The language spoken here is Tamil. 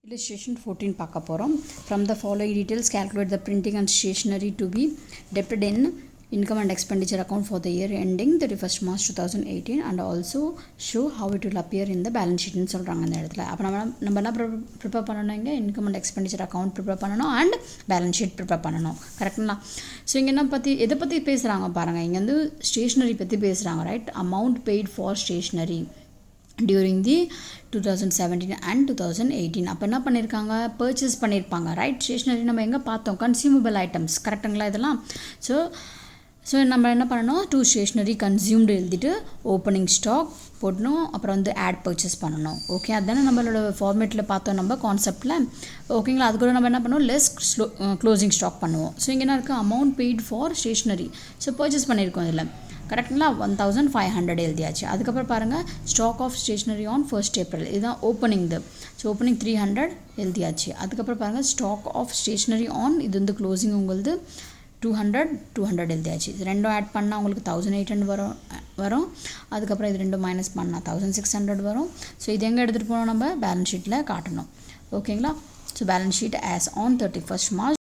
Illustration 14 பார்க்க போகிறோம். From the following details, calculate the printing and stationery to be debited in income and expenditure account for the year ending 31st March 2018 and also show how it will appear in the balance sheet னு சொல்கிறாங்க அந்த இடத்துல. அப்போ நம்ம என்ன ப்ரிப்பேர் பண்ணணும், இங்கே income and expenditure account prepare பண்ணணும் அண்ட் பேலன்ஸ் ஷீட் ப்ரிப்பேர் பண்ணணும். கரெக்டுங்களா? ஸோ இங்கே என்ன எதை பற்றி பேசுகிறாங்க பாருங்கள். இங்கே வந்து ஸ்டேஷ்னரி பற்றி பேசுகிறாங்க. Right, amount paid for stationery during the 2017 and 2018. அப்போ என்ன பண்ணியிருக்காங்க, பர்ச்சேஸ் பண்ணியிருப்பாங்க. ரைட், ஸ்டேஷ்னரி நம்ம எங்கே பார்த்தோம், கன்சியூமபிள் ஐட்டம்ஸ். கரெக்டுங்களா இதெல்லாம்? ஸோ நம்ம என்ன பண்ணணும், டூ ஸ்டேஷ்னரி கன்சியூம்டு எழுதிட்டு ஓப்பனிங் ஸ்டாக் போடணும், அப்புறம் வந்து ஆட் பர்ச்சேஸ் பண்ணணும். ஓகே, அதுதானே நம்மளோட ஃபார்மேட்டில் பார்த்தோம் நம்ம கான்செப்டில். ஓகேங்களா? அது கூட நம்ம என்ன பண்ணுவோம், லெஸ் க்ளோசிங் ஸ்டாக் பண்ணுவோம். ஸோ இங்கே என்ன இருக்குது, amount paid for stationery. So purchase பண்ணியிருக்கோம் இதில். கரெக்டுங்களா? 1500 எழுதியாச்சு. அதுக்கப்புறம் பாருங்கள், stock of stationery on 1st April, இதுதான் ஓப்பனிங். ஸோ ஓப்பனிங் 300 எழுதியாச்சு. அதுக்கப்புறம் பாருங்கள், ஸ்டாக் ஆஃப் ஸ்டேஷ்னரி ஆன், இது வந்து க்ளோசிங் உங்களது 200 எழுதியாச்சு. இது ரெண்டும் ஆட் பண்ணால் உங்களுக்கு 1800 வரும். அதுக்கப்புறம் இது ரெண்டும் மைனஸ் பண்ணால் 1600 வரும். ஸோ இது எங்கே எடுத்துகிட்டு போகணும், நம்ம பேலன்ஸ் ஷீட்டில் காட்டணும். ஓகேங்களா? So balance sheet as on 31st March